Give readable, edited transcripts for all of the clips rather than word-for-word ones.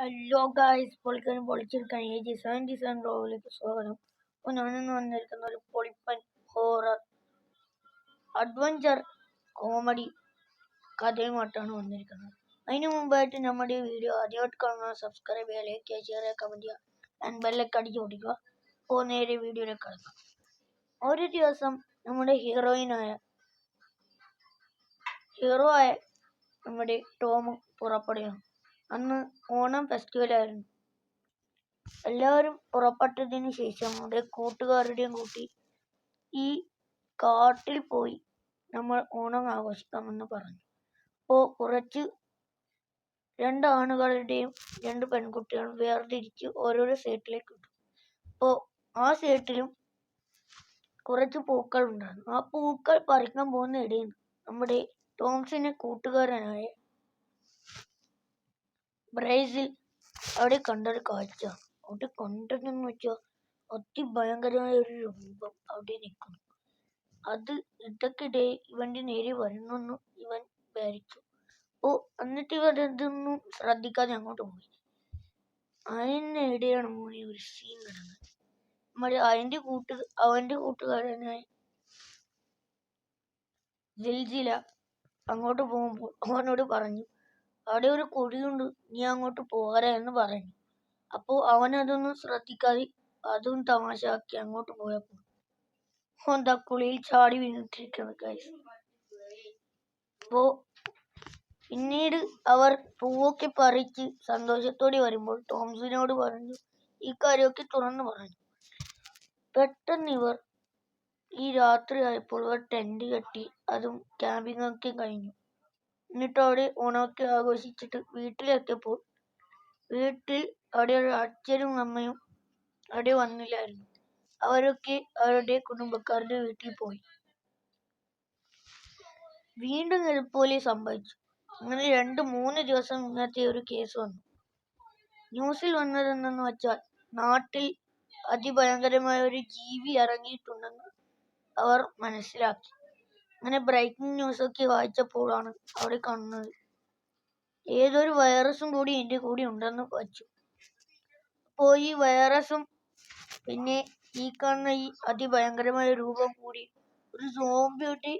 Hello guys, പൊളിച്ചെടുക്കാൻ AG77 റോവിലേക്ക് സ്വാഗതം. അപ്പോൾ ഞാനിന്ന് വന്നിരിക്കുന്ന ഒരു പൊളിപ്പൻ ഹോറർ അഡ്വഞ്ചർ കോമഡി കഥയുമായിട്ടാണ് വന്നിരിക്കുന്നത്. അതിന് മുമ്പായിട്ട് നമ്മുടെ ഈ വീഡിയോ ആദ്യമായിട്ട് കാണുന്ന സബ്സ്ക്രൈബ് ചെയ്യുക, ലൈക്ക് ചെയ്യുക, ഷെയർ ചെയ്യുക, കമൻറ്റ് ചെയ്യുക ആൻഡ് ബെല്ലൊക്കെ അടിച്ച് ഓടിക്കുക. അപ്പോൾ നേരെ വീഡിയോയിലേക്ക് കിടക്കാം. ഒരു ദിവസം നമ്മുടെ ഹീറോ ആയ നമ്മുടെ ടോം പുറപ്പെടുകയാണ്. അന്ന് ഓണം ഫെസ്റ്റിവലായിരുന്നു. എല്ലാവരും പുറപ്പെട്ടതിന് ശേഷം നമ്മുടെ കൂട്ടുകാരുടെയും കൂട്ടി ഈ കാട്ടിൽ പോയി നമ്മൾ ഓണം ആഘോഷിക്കാമെന്ന് പറഞ്ഞു. അപ്പോൾ രണ്ട് ആണുങ്ങളുടെയും രണ്ട് പെൺകുട്ടികളും വേർതിരിച്ച് ഓരോരോ സൈഡിലേക്ക് ഇട്ടു. അപ്പോൾ ആ സൈഡിലും കുറച്ച് പൂക്കൾ ഉണ്ടായിരുന്നു. ആ പൂക്കൾ പറിക്കാൻ പോകുന്ന ഇടയിൽ നമ്മുടെ ടോംസിന്റെ കൂട്ടുകാരനായ ബ്രൈസിൽ അവിടെ കണ്ടൊരു കാഴ്ച. അവിടെ കണ്ടതെന്ന് വെച്ചാൽ അതിഭയങ്കരമായ ഒരു രൂപം അവിടെ നിൽക്കുന്നു. അത് ഇടയ്ക്കിടെ ഇവന്റെ നേരെ വരുന്നെന്ന് ഇവൻ വിചാരിച്ചു. എന്നിട്ട് ഇവൻ ഇതൊന്നും ശ്രദ്ധിക്കാതെ അങ്ങോട്ട് പോയി. അതിനിടെയാണ് മോനെ ഒരു സീൻ നടന്നത്. അവന്റെ കൂട്ടുകാരനായ സിൽസില അങ്ങോട്ട് പോകുമ്പോൾ അവനോട് പറഞ്ഞു, അവിടെ ഒരു കുഴിയുണ്ട്, നീ അങ്ങോട്ട് പോരാ എന്ന് പറഞ്ഞു. അപ്പോൾ അവനതൊന്നും ശ്രദ്ധിക്കാതെ അതും തമാശയാക്കി അങ്ങോട്ട് പോയപ്പോൾ എന്താ കുളിയിൽ ചാടി വീണിട്ടിരിക്കുന്നത് ഗൈസ്. അപ്പോ പിന്നീട് അവർ പൂവൊക്കെ പറിച്ച് സന്തോഷത്തോടെ വരുമ്പോൾ ടോംസിനോട് പറഞ്ഞു, ഈ കാര്യമൊക്കെ തുറന്നു പറഞ്ഞു. പെട്ടെന്ന് ഇവർ ഈ രാത്രി ആയപ്പോൾ ഇവർ ടെന്റ് കെട്ടി അതും ക്യാമ്പിംഗ് ഒക്കെ കഴിഞ്ഞു. എന്നിട്ട് അവിടെ ഓണമൊക്കെ ആഘോഷിച്ചിട്ട് വീട്ടിലെത്തിയപ്പോൾ വീട്ടിൽ അവിടെ ഒരു അച്ഛനും അമ്മയും അവിടെ വന്നില്ലായിരുന്നു. അവരൊക്കെ അവരുടെ കുടുംബക്കാരുടെ വീട്ടിൽ പോയി. വീണ്ടും ഇതുപോലെ സംഭവിച്ചു. അങ്ങനെ 2-3 ദിവസം ഇന്നത്തെ ഒരു കേസ് വന്നു. ന്യൂസിൽ വന്നതെന്നു വെച്ചാൽ നാട്ടിൽ അതിഭയങ്കരമായ ഒരു ജീവി ഇറങ്ങിയിട്ടുണ്ടെന്ന് അവർ മനസ്സിലാക്കി. അങ്ങനെ ബ്രേക്കിംഗ് ന്യൂസൊക്കെ വായിച്ചപ്പോഴാണ് അവിടെ കാണുന്നത് ഏതൊരു വൈറസും കൂടി എൻ്റെ കൂടി ഉണ്ടെന്ന് വച്ചു. അപ്പോൾ ഈ വൈറസും പിന്നെ ഈ കാണുന്ന ഈ അതിഭയങ്കരമായ രൂപം കൂടി ഒരു സോംബിയുടെ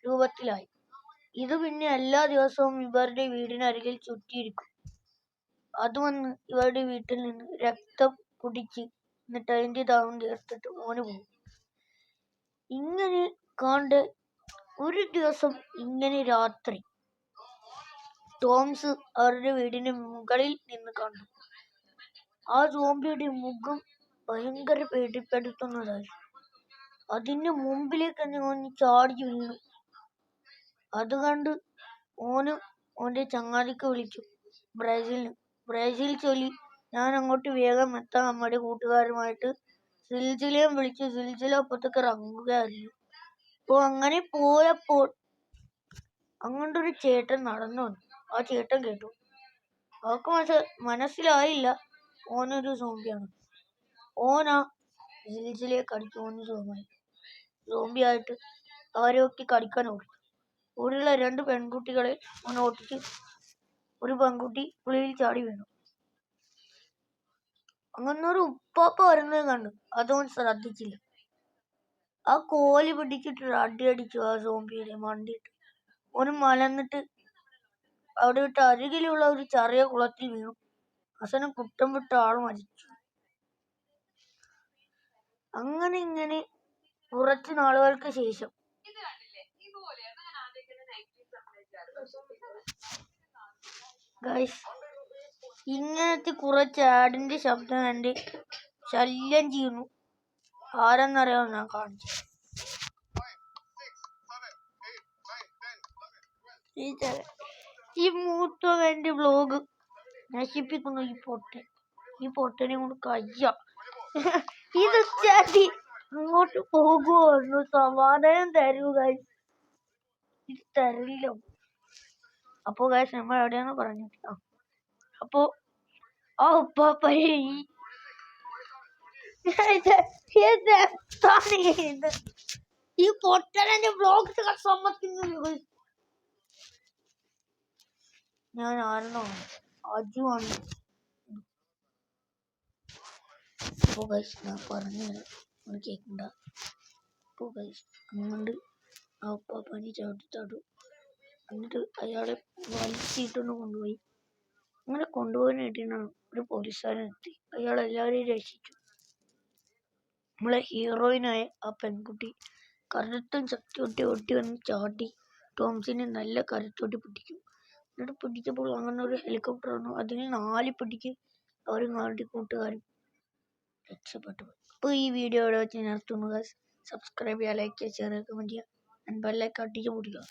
രൂപത്തിലായി. ഇത് പിന്നെ എല്ലാ ദിവസവും ഇവരുടെ വീടിനരികിൽ ചുറ്റിയിരിക്കും. അത് വന്ന് ഇവരുടെ വീട്ടിൽ നിന്ന് രക്തം കുടിച്ച് എന്നിട്ട് അതിൻ്റെ ദാഹം തീർത്തിട്ട് ഓന് പോകും. ഇങ്ങനെ കണ്ട് ഒരു ദിവസം ഇങ്ങനെ രാത്രി ടോംസ് അവരുടെ വീടിന്റെ മുകളിൽ നിന്ന് കണ്ടു. ആ സോംബിയുടെ മുഖം ഭയങ്കര പേടിപ്പെടുത്തുന്നതായി. അതിന്റെ മുമ്പിലേക്ക് തന്നെ ഓന് ചാടി വീണു. അത് കണ്ട് ഓന്റെ ചങ്ങാതിക്ക് വിളിച്ചു, ബ്രസീൽ ചൊല്ലി, ഞാൻ അങ്ങോട്ട് വേഗം എത്താൻ നമ്മുടെ കൂട്ടുകാരുമായിട്ട് സിൽസിലയും വിളിച്ചു. സിൽസില അപ്പത്തേക്ക് ഇറങ്ങുകയായിരുന്നു. അപ്പോൾ അങ്ങനെ പോയപ്പോൾ അങ്ങോട്ട് ഒരു ചേട്ടൻ നടന്നു വന്നു. ആ ചേട്ടൻ കേട്ടു. അവർക്ക് മനസ്സിലായില്ല ഓനൊരു സോംബിയാണ്. ഓനാ സിൽസിലയെ കടിച്ചു. ഓന് സോംബിയായിട്ട് അവരെയൊക്കെ കടിക്കാൻ ഓടി. കൂടെയുള്ള 2 പെൺകുട്ടികളെ ഓൻ ഓട്ടിച്ച് ഒരു പെൺകുട്ടി പുളിയിൽ ചാടി വീണു. അങ്ങനൊരു ഉപ്പാപ്പ വരുന്നത് കണ്ടു. അതോൻ ശ്രദ്ധിച്ചില്ല. ആ കോലി പിടിച്ചിട്ട് അടി അടിച്ചു ആ സോംബിയുടെ മണ്ടിയിട്ട്. ഓന് മലന്നിട്ട് അവിടെ വിട്ട് അരികിലുള്ള ഒരു ചെറിയ കുളത്തിൽ വീണു. അവസാനം കുറ്റം വിട്ട ആൾ മരിച്ചു. ഇങ്ങനെ കുറച്ചു നാളുകൾക്ക് ശേഷം ഗൈസ് ഇങ്ങനത്തെ കുറച്ച് ആടിന്റെ ശബ്ദം എന്റെ ശല്യം ചെയ്യുന്നു. ആരെന്നറിയാമോ ഞാൻ കാണിച്ചു. ഈ മൂത്തവൻ എന്റെ വ്ലോഗ് നശിപ്പിക്കുന്നു. ഈ പൊട്ടനെ കൊണ്ട് കയ്യ ഇത് ചാടി അങ്ങോട്ട് പോകുമോ? സമാധാനം തരൂ ഗൈസ്. ഇത് തരില്ല. അപ്പോ ഗൈസ് നമ്മൾ എവിടെയാണ് പറഞ്ഞു. അപ്പോ ആ ഉപ്പാപ്പയെ ഈ പൊട്ടനെ വ്ലോഗ് സമ്മതിക്കുന്നു. ഞാൻ ആരെന്നോ അജുവാണ്. അപ്പോൾ ഗൈസ് ഞാൻ പറഞ്ഞു കേൾക്കണ്ട. അപ്പോൾ ഗൈസ് അങ്ങോട്ട് ആ ഉപ്പാപ്പാനി ചവിട്ടിത്താട്ടു. എന്നിട്ട് അയാളെ വലിച്ചിട്ടൊന്ന് കൊണ്ടുപോയി. അങ്ങനെ കൊണ്ടുപോകാനായിട്ടാണ് ഒരു പോലീസുകാരൻ എത്തി. അയാൾ എല്ലാവരെയും രക്ഷിച്ചു. നമ്മളെ ഹീറോയിനായ ആ പെൺകുട്ടി കറുത്തും ശക്തി ഒട്ടി വന്ന് ചാട്ടി ടോംസിനെ നല്ല കരുത്തോട്ടി പിടിക്കും. എന്നിട്ട് പിടിച്ചപ്പോൾ അങ്ങനെ ഒരു ഹെലികോപ്റ്റർ വന്നു. അതിൽ 4 പിടിക്ക് അവരും കൂട്ടുകാരും രക്ഷപ്പെട്ടു. അപ്പോൾ ഈ വീഡിയോ ഇവിടെ വെച്ച് നിർത്തുന്നു. സബ്സ്ക്രൈബ് ചെയ്യുക, ലൈക്ക് ചെയ്യുക, ഷെയർ ചെയ്യുക, കമൻറ്റ് ചെയ്യുക, ബെല്ലൈക്കൺ അടിച്ച് പൊടിക്കുക.